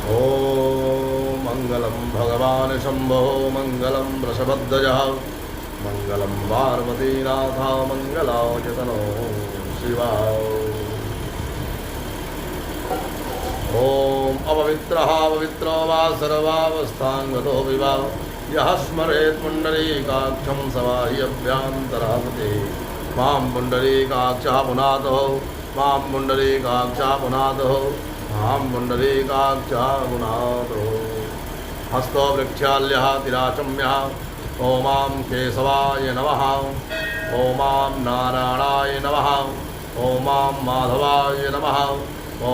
ॐ मङ्गलं भगवान् शम्भो मङ्गलं वृषभध्वजः मङ्गलं पार्वतीनाथ मङ्गलायतनो शिवा। ॐ अपवित्रः पवित्रो वा सर्वावस्थाङ्गतो विवा यः स्मरेत् पुण्डरीकाक्षं समाह्यभ्यान्तरापते मां पुण्डरीकाक्षः पुनातो मां पुण्डरीकाक्षः पुनातो मां पुण्डरीकाक्षः पुनातो। हस्तो वृक्षाल्यः तिराचम्यः ॐ केशवाय नमः ॐ नारायणाय नमः ॐ माधवाय नमः ॐ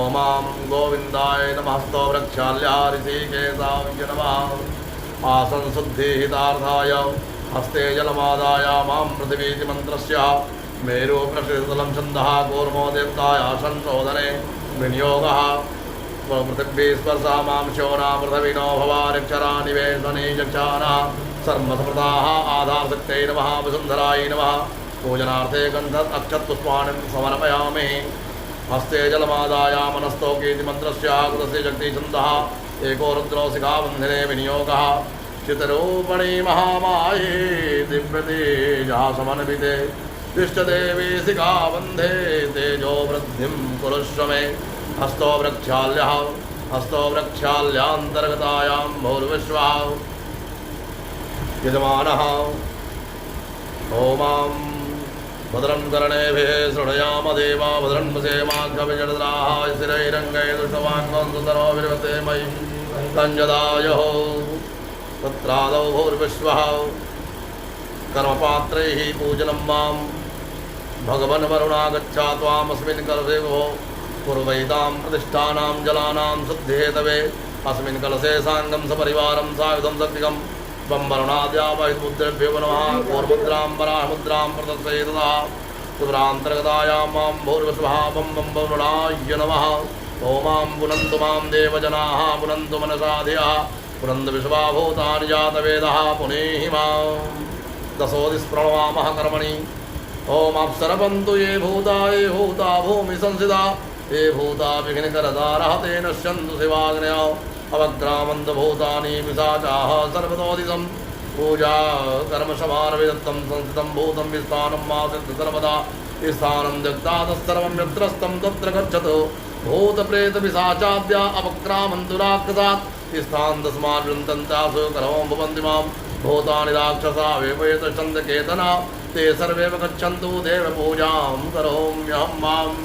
गोविन्दाय नमः। हस्तो वृक्षाल्यः ऋषिकेशाय नमः। आसंशुद्धिहितार्थाय हस्ते जलमादाय मां पृथिवीति मन्त्रस्य मेरु प्रकृतितलं छन्दः कूर्मो देवताय संशोधने विनियोगः। पृथिवी स्पर्शः मां शोना पृथिविनो भवारिक्षरा निवेशने चक्षानः सर्वसमृताः आधारशक्त्यै नमः वसुन्धरायै नमः। पूजनार्थे गन्ध अक्षतपुष्पाणि समर्पयामि। हस्ते जलमादाय मनस्तोकेति मन्त्रस्य कृतस्य शक्तिछन्दः एको रुद्रो शिखाबन्धने विनियोगः। चितरूपणी महामाये दिव्यतेजः समन्विते तिष्ठदेवी शिखाबन्धे तेजो वृद्धिं कुरुष्व मे। हस्तो वृक्षाल्यान्तर्गतायां भूर्विश्वः यजमानः ॐ भद्रं कर्णेभिः शृणुयाम देवा भद्रं पश्येमाक्षभिजडद्राः स्थिरैरङ्गैः दुष्टवाङ्गं सुतरोभिर्वसे मयि कञ्जदायुः। तत्रादौ भूर्विश्वः कर्मपात्रैः पूजनं मां भगवन् वरुणा गच्छा त्वामस्मिन् कलशे वो कुर्वैतां प्रतिष्ठानां जलानां शुद्धेतवे। अस्मिन् कलशे साङ्गं सपरिवारं सायुधं सत्विकं त्वं वरुणाद्यावहितमुद्रेभ्यो नमः। कूर्मुद्रां वराहमुद्रां प्रदर्शय तदा त्रिपुरान्तर्गतायां मां भूर्विश्वः बं बं वरुणाय नमः। ॐ पुनन्तु मां देवजनाः पुनन्तु मनसा धियः पुनन्तु विश्वाभूतानि जातवेदः पुनेहि मां। दशोदिस्प्रणवामः कर्मणि ॐ अप्सरपन्तु ये भूता भूमि संसिदा ये भूता विघ्नकरदारः ते नश्यन्तु शिवाग्नयो अवक्रामन्तु भूतानि पिशाचाः सर्वतोदितं पूजा कर्मशमानविदत्तं संस्थितं भूतं विस्थानं मासित् सर्वदा स्थानं त्यक्ता तत्सर्वं यत्रस्तं तत्र गच्छतु। भूतप्रेतपिशाचाद्या अपक्रामन्तु राक्षसात् स्थानं तस्मात् वृन्दन्तासु करवं भवन्ति मां भूतानि राक्षसा वेपयतश्चन्द्रकेतना ते सर्वे गच्छन्तु देवपूजां करोम्यहं माम्।